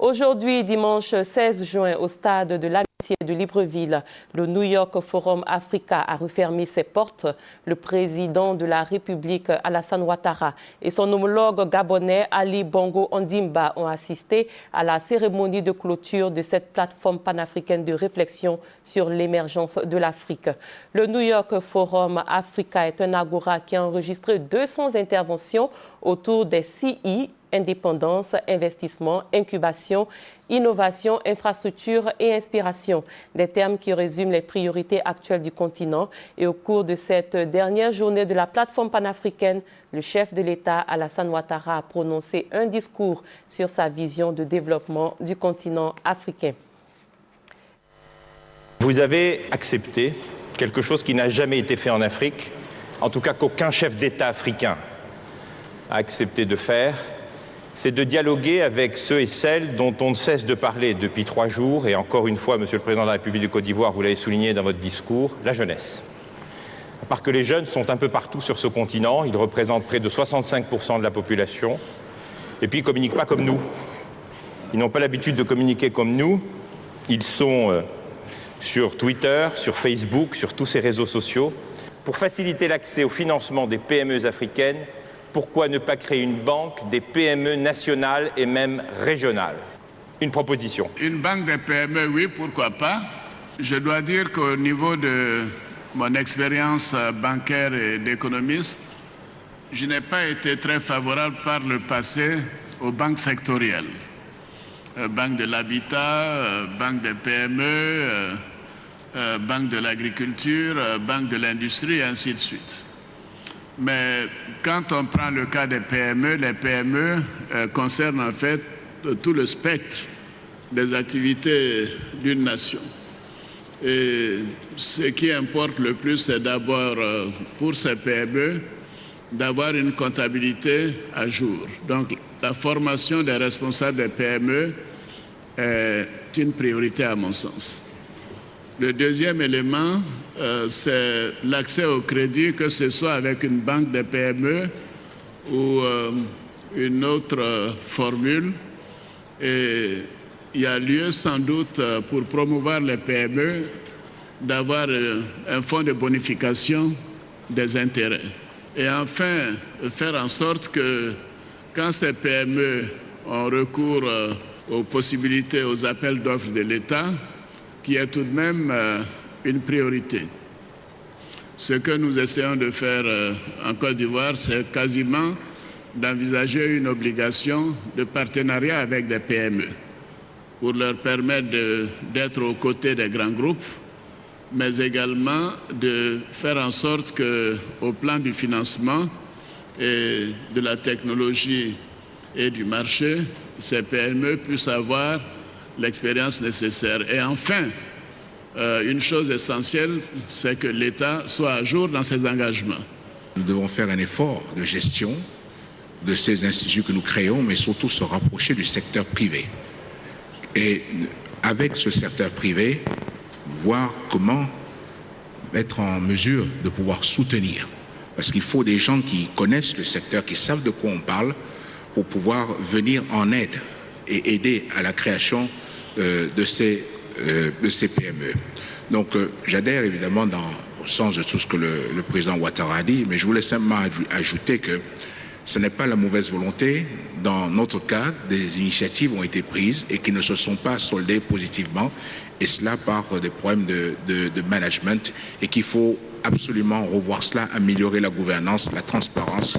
Aujourd'hui, dimanche 16 juin, au stade de l'Amitié de Libreville, le New York Forum Africa a refermé ses portes. Le président de la République, Alassane Ouattara, et son homologue gabonais, Ali Bongo Ondimba, ont assisté à la cérémonie de clôture de cette plateforme panafricaine de réflexion sur l'émergence de l'Afrique. Le New York Forum Africa est un agora qui a enregistré 200 interventions autour des CI, indépendance, investissement, incubation, innovation, infrastructure et inspiration, des termes qui résument les priorités actuelles du continent. Et au cours de cette dernière journée de la plateforme panafricaine, le chef de l'État, Alassane Ouattara, a prononcé un discours sur sa vision de développement du continent africain. Vous avez accepté quelque chose qui n'a jamais été fait en Afrique, en tout cas qu'aucun chef d'État africain a accepté de faire. C'est de dialoguer avec ceux et celles dont on ne cesse de parler depuis 3 jours, et encore une fois, Monsieur le Président de la République de Côte d'Ivoire, vous l'avez souligné dans votre discours, la jeunesse. Parce que les jeunes sont un peu partout sur ce continent, ils représentent près de 65% de la population, et puis ils ne communiquent pas comme nous. Ils n'ont pas l'habitude de communiquer comme nous, ils sont sur Twitter, sur Facebook, sur tous ces réseaux sociaux. Pour faciliter l'accès au financement des PME africaines, pourquoi ne pas créer une banque des PME nationales et même régionales? Une proposition. Une banque des PME, oui, pourquoi pas. Je dois dire qu'au niveau de mon expérience bancaire et d'économiste, je n'ai pas été très favorable par le passé aux banques sectorielles. Banque de l'habitat, banque des PME, banque de l'agriculture, banque de l'industrie, et ainsi de suite. Mais quand on prend le cas des PME, les PME concernent en fait tout le spectre des activités d'une nation. Et ce qui importe le plus, c'est d'abord pour ces PME d'avoir une comptabilité à jour. Donc la formation des responsables des PME est une priorité à mon sens. Le deuxième élément, c'est l'accès au crédit, que ce soit avec une banque de PME ou une autre formule. Et il y a lieu sans doute pour promouvoir les PME d'avoir un fonds de bonification des intérêts. Et enfin, faire en sorte que quand ces PME ont recours aux possibilités, aux appels d'offres de l'État, qui est tout de même une priorité. Ce que nous essayons de faire en Côte d'Ivoire, c'est quasiment d'envisager une obligation de partenariat avec des PME pour leur permettre d'être aux côtés des grands groupes, mais également de faire en sorte qu'au plan du financement et de la technologie et du marché, ces PME puissent avoir l'expérience nécessaire. Et enfin, une chose essentielle, c'est que l'État soit à jour dans ses engagements. Nous devons faire un effort de gestion de ces instituts que nous créons, mais surtout se rapprocher du secteur privé. Et avec ce secteur privé, voir comment être en mesure de pouvoir soutenir. Parce qu'il faut des gens qui connaissent le secteur, qui savent de quoi on parle, pour pouvoir venir en aide et aider à la création de ces PME. Donc j'adhère évidemment au sens de tout ce que le président Ouattara a dit, mais je voulais simplement ajouter que ce n'est pas la mauvaise volonté. Dans notre cas, des initiatives ont été prises et qui ne se sont pas soldées positivement, et cela par des problèmes de management, et qu'il faut absolument revoir cela, améliorer la gouvernance, la transparence